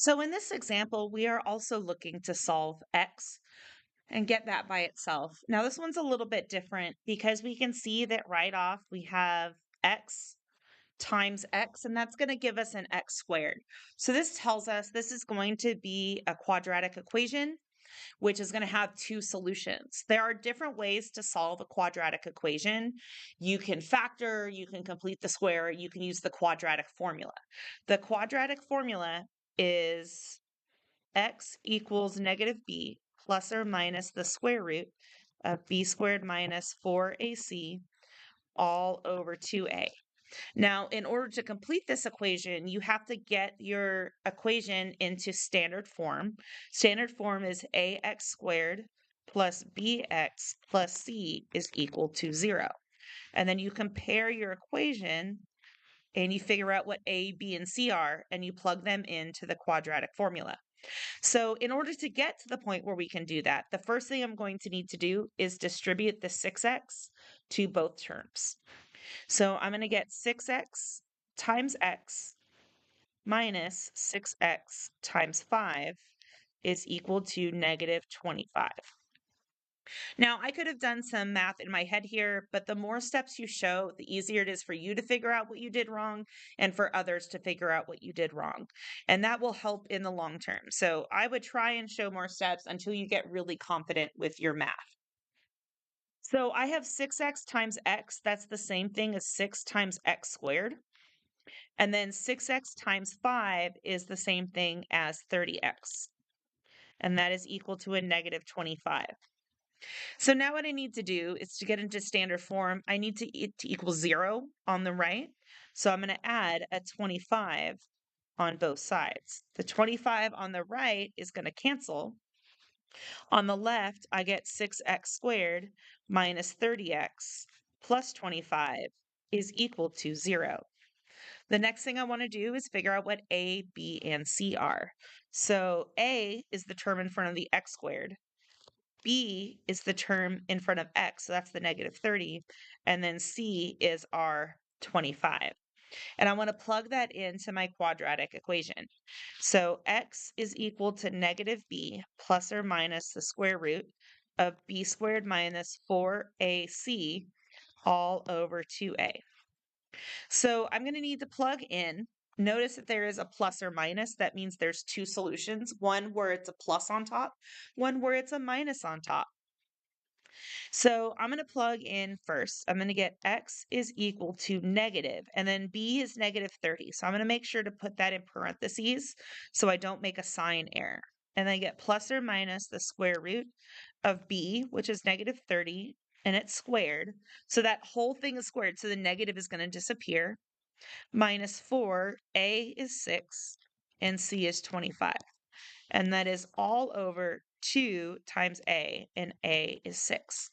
So in this example, we are also looking to solve x and get that by itself. Now, this one's a little bit different because we can see that right off we have x times x, and that's going to give us an x squared. So this tells us this is going to be a quadratic equation, which is going to have two solutions. There are different ways to solve a quadratic equation. You can factor, you can complete the square, you can use the quadratic formula. The quadratic formula is x equals negative b plus or minus the square root of b squared minus 4ac all over 2a. Now, in order to complete this equation, you have to get your equation into standard form. Standard form is ax squared plus bx plus c is equal to 0. And then you compare your equation and you figure out what a, b, and c are, and you plug them into the quadratic formula. So in order to get to the point where we can do that, the first thing I'm going to need to do is distribute the 6x to both terms. So I'm going to get 6x times x minus 6x times 5 is equal to negative 25. Now, I could have done some math in my head here, but the more steps you show, the easier it is for you to figure out what you did wrong and for others to figure out what you did wrong. And that will help in the long term. So I would try and show more steps until you get really confident with your math. So I have 6x times x. That's the same thing as 6 times x squared. And then 6x times 5 is the same thing as 30x. And that is equal to a negative 25. So now what I need to do is to get into standard form, I need it to equal 0 on the right. So I'm going to add a 25 on both sides. The 25 on the right is going to cancel. On the left, I get 6x squared minus 30x plus 25 is equal to 0. The next thing I want to do is figure out what a, b, and c are. So a is the term in front of the x squared. B is the term in front of x, so that's the negative 30. And then c is our 25. And I want to plug that into my quadratic equation. So x is equal to negative b plus or minus the square root of b squared minus 4ac all over 2a. So I'm going to need to plug in. Notice that there is a plus or minus. That means there's two solutions, one where it's a plus on top, one where it's a minus on top. So I'm going to plug in first. I'm going to get x is equal to negative, and then b is negative 30. So I'm going to make sure to put that in parentheses so I don't make a sign error. And then I get plus or minus the square root of b, which is negative 30, and it's squared. So that whole thing is squared. So the negative is going to disappear. Minus 4, a is 6, and c is 25. And that is all over 2 times a, and a is 6.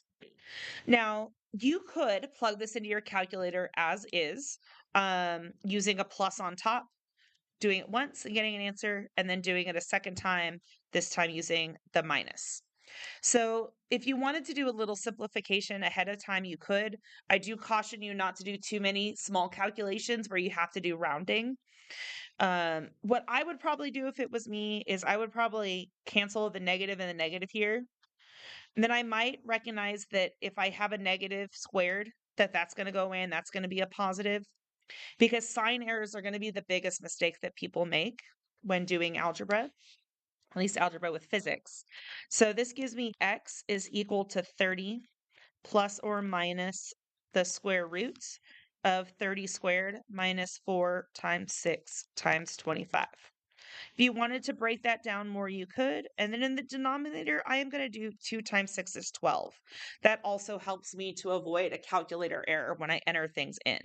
Now, you could plug this into your calculator as is, using a plus on top, doing it once and getting an answer, and then doing it a second time, this time using the minus. So if you wanted to do a little simplification ahead of time, you could. I do caution you not to do too many small calculations where you have to do rounding. What I would probably do if it was me is I would probably cancel the negative and the negative here. And then I might recognize that if I have a negative squared, that's going to go away and that's going to be a positive, because sign errors are going to be the biggest mistake that people make when doing algebra, at least algebra with physics. So this gives me x is equal to 30 plus or minus the square root of 30 squared minus 4 times 6 times 25. If you wanted to break that down more, you could. And then in the denominator, I am going to do 2 times 6 is 12. That also helps me to avoid a calculator error when I enter things in.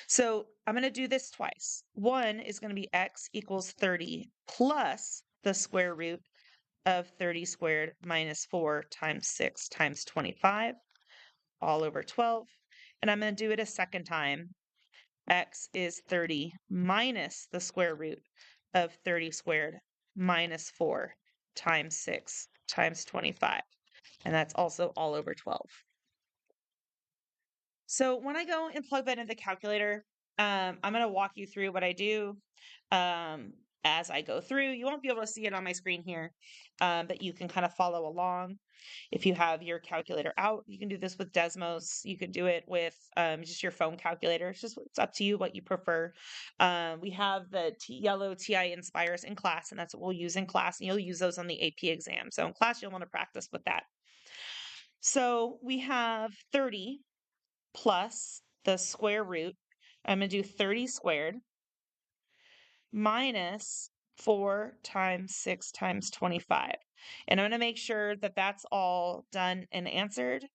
So I'm going to do this twice. One is going to be x equals 30 plus the square root of 30 squared minus 4 times 6 times 25 all over 12. And I'm going to do it a second time. X is 30 minus the square root of 30 squared minus 4 times 6 times 25. And that's also all over 12. So when I go and plug that into the calculator, I'm going to walk you through what I do. as I go through. You won't be able to see it on my screen here, but you can kind of follow along. If you have your calculator out, you can do this with Desmos. You could do it with just your phone calculator. It's up to you what you prefer. We have the yellow TI Inspires in class, and that's what we'll use in class. And you'll use those on the AP exam. So in class, you'll want to practice with that. So we have 30 plus the square root. I'm going to do 30 squared minus 4 times 6 times 25. And I'm going to make sure that that's all done and answered.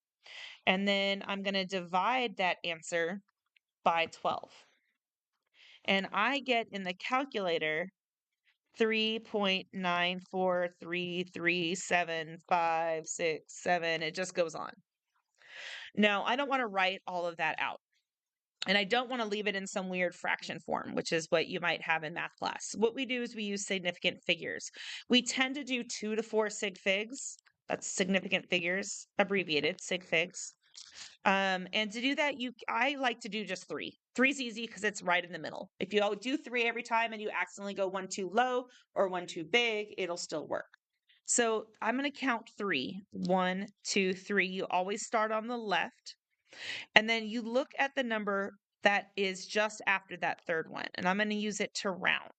And then I'm going to divide that answer by 12. And I get in the calculator 3.9433756. It just goes on. Now, I don't want to write all of that out. And I don't want to leave it in some weird fraction form, which is what you might have in math class. What we do is we use significant figures. We tend to do 2 to 4 sig figs. That's significant figures, abbreviated sig figs. And to do that, I like to do just 3. 3 is easy because it's right in the middle. If you do 3 every time and you accidentally go 1 too low or 1 too big, it'll still work. So I'm going to count 3. 1, 2, 3. You always start on the left. And then you look at the number that is just after that third one, and I'm going to use it to round.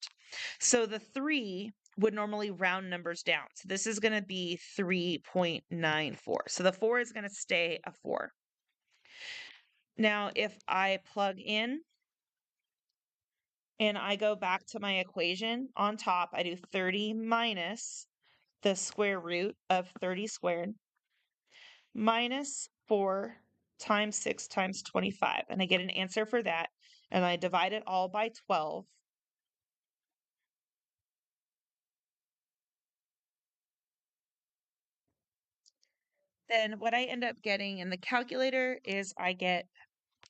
So the 3 would normally round numbers down. So this is going to be 3.94. So the 4 is going to stay a 4. Now, if I plug in and I go back to my equation on top, I do 30 minus the square root of 30 squared minus 4 times 6 times 25. And I get an answer for that. And I divide it all by 12. Then what I end up getting in the calculator is I get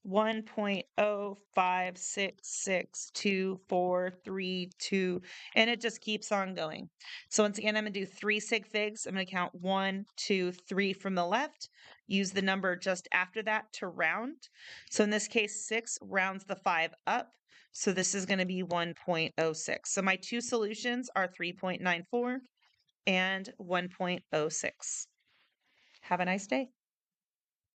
1.0566242, and it just keeps on going. So once again, I'm going to do 3 sig figs. I'm going to count 1, 2, 3 from the left, use the number just after that to round. So in this case, 6 rounds the 5 up. So this is going to be 1.06. So my two solutions are 3.94 and 1.06. Have a nice day.